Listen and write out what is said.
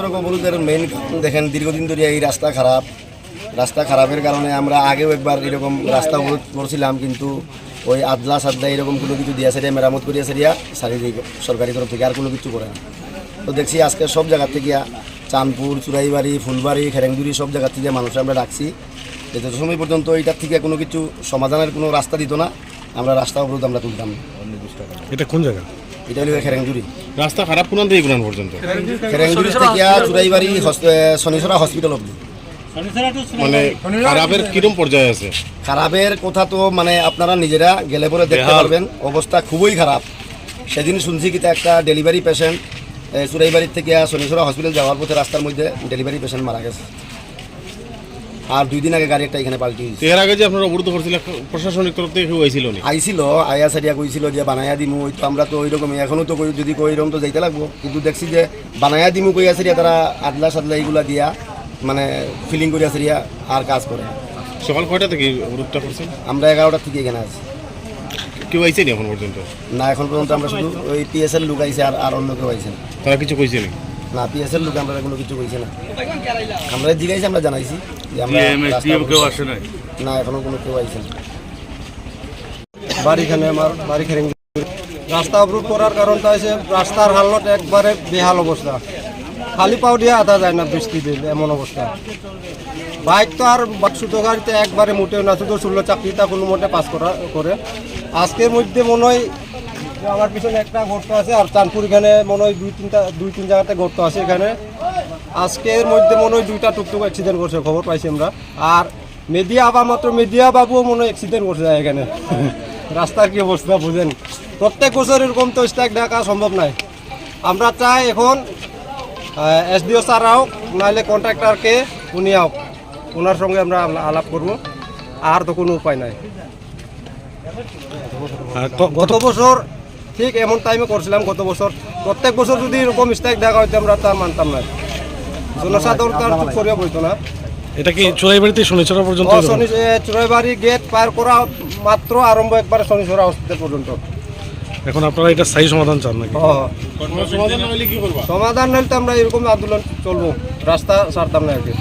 সড়ক অবরোধের মেইন দেখেন দীর্ঘদিন ধরে এই রাস্তা খারাপ। রাস্তা খারাপের কারণে আমরা আগেও একবার এরকম রাস্তা অবরোধ করছিলাম, কিন্তু ওই আদলা সাদলা এরকম কোনো কিছু দিয়া সেরিয়া মেরামত করিয়া সেরিয়া শারীরিক সরকারি তরফ থেকে আর কোনো কিছু করে না। তো দেখছি আজকে সব জায়গা থেকে চাঁদপুর, চুরাইবাড়ি, ফুলবাড়ি, খেরেংদুরি সব জায়গা থেকে মানুষ আমরা ডাকছি যে যত সময় পর্যন্ত এটার থেকে কোনো কিছু সমাধানের কোনো রাস্তা দিত না, আমরা রাস্তা অবরোধ আমরা তুলতাম না। এটা কোন জায়গা? এটা হলো খেরেংদুরি। রাস্তা খারাপ কোন থেকে কোন পর্যন্ত? খেরেংদুরি থেকে চুরাইবাড়ি শনিছড়া হসপিটাল অবধি। মানে খারাপের কিরম পর্যায়ে আছে? খারাপের কথা তো মানে আপনারা নিজেরা গেলে পরে দেখতে পারবেন, অবস্থা খুবই খারাপ। সেদিন শুনছি কি একটা ডেলিভারি পেশেন্ট চুরাইবাড়ির থেকে শনিছড়া হসপিটাল যাওয়ার পথে রাস্তার মধ্যে ডেলিভারি পেশেন্ট মারা গেছে। আর 2 দিন আগে গাড়ি একটা এখানে পাল্টি হয়েছে। এর আগে যে আপনারা অবরোধ করছিলেন প্রশাসনিক তরফ থেকে কেউ আইছিল না? আইছিল, আয়া সারিয়া কইছিল যে বানায়া দিমু। ওই তো আমরা তো ওইরকমই এখনও তো যদি কইরকম তো যাইতে লাগবো, কিন্তু দেখছি যে বানায়া দিমু কইয়া সারিয়া তারা আদলা সাদলা এইগুলা দিয়া মানে ফিলিং করিয়া সারিয়া আর কাজ করে। সকাল কয়টা থেকে অবরোধটা করছেন? আমরা 11টার থেকে এখানে আছি। কেউ আইছে নি এখন পর্যন্ত? না, এখন পর্যন্ত আমরা শুধু ওই পিএসএল লোক আইছে, আর অন্য কেউ আইছে না। তারা কিছু কইছে নি? না, পিএসএল লোক আমরা কোনো কিছু কইছে না। আমরা জিগাইছি, আমরা জানাইছি যে আমরা কেউ আসে নাই? না, এখনো কোনো কেউ আইছে না। বাড়িখানে আমার বাড়ি খেরেং রাস্তা অবরোধ করার কারণটা হচ্ছে রাস্তার হালত একবারে বেহাল অবস্থা। খালি পাও দিয়ে আধা যায় না বৃষ্টি দিলে, এমন অবস্থা। বাইক তো আর ছোটো গাড়িতে একবারে মোটেও না, শুধু 16 চাকরিটা কোনো মতে পাস করে। আজকের মধ্যে মনে হয় আমার পিছনে একটা গর্ত আছে, আর চাঁদপুর এখানে মনে হয় 2-3 জায়গাতে গর্ত আছে এখানে। আজকের মধ্যে মনে হয় 2টা টুকটুক অ্যাক্সিডেন্ট করছে, খবর পাইছি আমরা। আর মেদিয়া বাবুও মনে হয় অ্যাক্সিডেন্ট করছে এখানে। রাস্তার কি অবস্থা বুঝেন। প্রত্যেক বছর এরকম তো স্ট্রাইক ডাকা সম্ভব নয়। আমরা চাই এখন এসডিও স্যার হোক, নাহলে কন্ট্রাক্টরকে উনি হোক, ওনার সঙ্গে আমরা আলাপ করব। আর তো কোনো উপায় নাই। গত বছর ঠিক এমন টাইমে করছিলাম, গত বছর। প্রত্যেক বছর যদি এরকম স্ট্রাইক দেখা হইতো আমরা তা মানতাম না। জনসাধারণ তার চুপ করিয়া বইতো না। এটা কি চুরাইবাড়িতে শনিছড়া পর্যন্ত? চুরাইবাড়ি গেট পার করা মাত্র আরম্ভ একবারে শনিছড়া হসপিটাল পর্যন্ত। এখন আপনারা এটা স্থায়ী সমাধান চান নাকি? সমাধান হইলে তো আমরা এরকম আন্দোলন চলবো, রাস্তা ছাড়তাম না আর কি।